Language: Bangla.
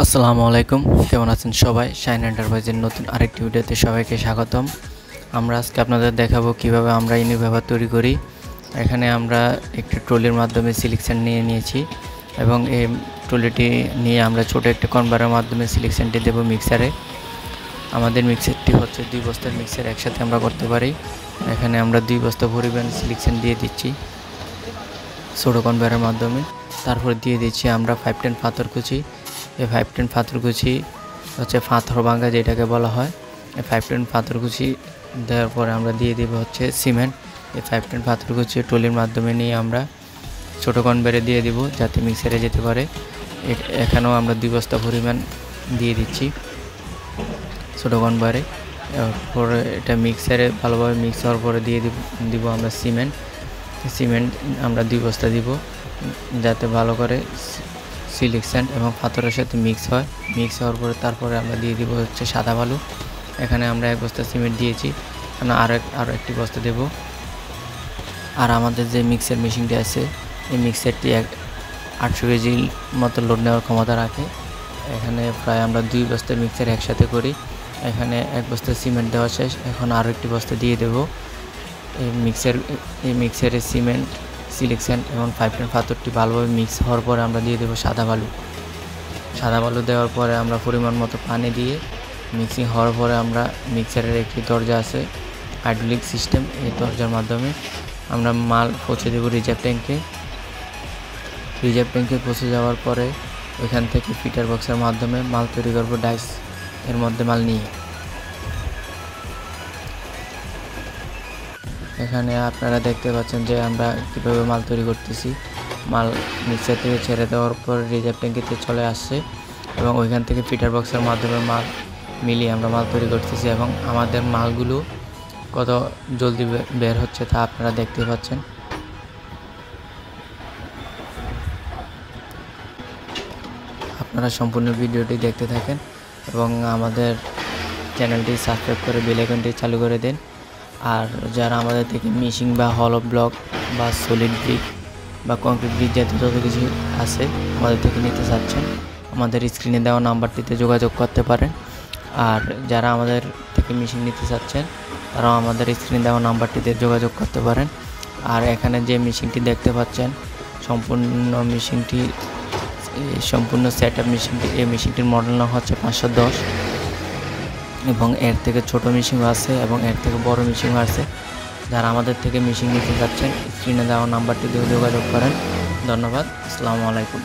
আসসালামু আলাইকুম, কেমন আছেন সবাই? শাইন এন্টারপ্রাইজের নতুন আরেকটি ভিডিওতে সবাইকে স্বাগতম। আমরা আজকে আপনাদের দেখাবো কিভাবে আমরা ইউনিভাইবার তৈরি করি। এখানে আমরা একটি ট্রলির মাধ্যমে সিলেকশন নিয়ে নিয়েছি এবং এই ট্রলিটি নিয়ে আমরা ছোট একটা কনভারের মাধ্যমে সিলেকশনটি দেব মিক্সারে। আমাদের মিক্সারটি হচ্ছে 2 বস্তার মিক্সার, একসাথে আমরা করতে পারি। এখানে আমরা 2 বস্তা পরিমাণ সিলেকশন দিয়ে দিচ্ছি ছোট কনভারের মাধ্যমে। তারপর দিয়ে দিচ্ছি আমরা 510 পাথরকুচি। এই 510 পাথরকুচি হচ্ছে পাথর ভাঙা যেটাকে বলা হয়। এই 510 পাথরকুচি দেওয়ার পরে আমরা দিয়ে দেব হচ্ছে সিমেন্ট। এই 510 পাথরকুচি ট্রলির মাধ্যমে নিয়ে আমরা ছোটো কনভেয়ারে দিয়ে দিব যাতে মিক্সারে যেতে পারে। এখানেও আমরা 2 বস্তা পরিমাণ দিয়ে দিচ্ছি ছোটো কনভেয়ারে। এরপরে এটা মিক্সারে ভালোভাবে মিক্স হওয়ার পরে দিয়ে দিব আমরা সিমেন্ট আমরা 2 বস্তা দিব যাতে ভালো করে সিলেকশন এবং পাথরের সাথে মিক্স হওয়ার পরে তারপরে আমরা দিয়ে দিব হচ্ছে সাদা বালু। এখানে আমরা 1 বস্তা সিমেন্ট দিয়েছি, আরও একটি বস্তা দেব। আর আমাদের যে মিক্সার মেশিনটি আছে এই মিক্সারটি 800 কেজির মতো লোড নেওয়ার ক্ষমতা রাখে। এখানে প্রায় আমরা 2 বস্তা মিক্সার একসাথে করি। এখানে 1 বস্তা সিমেন্ট দেওয়া শেষ, এখন আরও একটি বস্তা দিয়ে দেব। এই মিক্সারের সিমেন্ট সিলেকশন এবং 510 পাথরটি ভালোভাবে মিক্স হওয়ার পরে আমরা দিয়ে দেবো সাদা বালু দেওয়ার পরে আমরা পরিমাণ মতো পানি দিয়ে মিক্সিং হওয়ার পরে আমরা মিক্সারের একটি দরজা আছে হাইড্রোলিক সিস্টেম, এই দরজার মাধ্যমে আমরা মাল পৌঁছে দেবো রিজার্ভ ট্যাঙ্কে পৌঁছে যাওয়ার পরে ওইখান থেকে ফিটার বক্সের মাধ্যমে মাল তৈরি করবো ডাইস এর মধ্যে মাল নিয়ে। এখানে আপনারা দেখতে পাচ্ছেন যে আমরা কীভাবে মাল তৈরি করতেছি। মাল মিক্সার থেকে ছেড়ে দেওয়ার পর রিজার্ভ ট্যাঙ্কিতে চলে আসছে এবং ওইখান থেকে ফিটার বক্সের মাধ্যমে মাল মিলিয়ে আমরা মাল তৈরি করতেছি এবং আমাদের মালগুলো কত জলদি বের হচ্ছে তা আপনারা দেখতে পাচ্ছেন। আপনারা সম্পূর্ণ ভিডিওটি দেখতে থাকেন এবং আমাদের চ্যানেলটি সাবস্ক্রাইব করে বেল আইকনটি চালু করে দেন। আর যারা আমাদের থেকে মিশিং বা হলো ব্লক বা সলিড ব্রিক বা কংক্রিট ব্রিক জাতীয় যত কিছু আছে আমাদের থেকে নিতে চাচ্ছেন, আমাদের স্ক্রিনে দেওয়া নাম্বারটিতে যোগাযোগ করতে পারেন। আর যারা আমাদের থেকে মেশিন নিতে চাচ্ছেন তারাও আমাদের স্ক্রিনে দেওয়া নাম্বারটিতে যোগাযোগ করতে পারেন। আর এখানে যে মেশিনটি দেখতে পাচ্ছেন সম্পূর্ণ সেট আপ মেশিনটি, এই মেশিনটির মডেল নাম হচ্ছে 510 এবং এর থেকে ছোট মেশিনও আছে এবং এর থেকে বড় মেশিনও আছে। যারা আমাদের থেকে মেশিন নিতে চাচ্ছেন স্ক্রিনে দেওয়া নাম্বারটিতে যোগাযোগ করেন। ধন্যবাদ। আসসালামু আলাইকুম।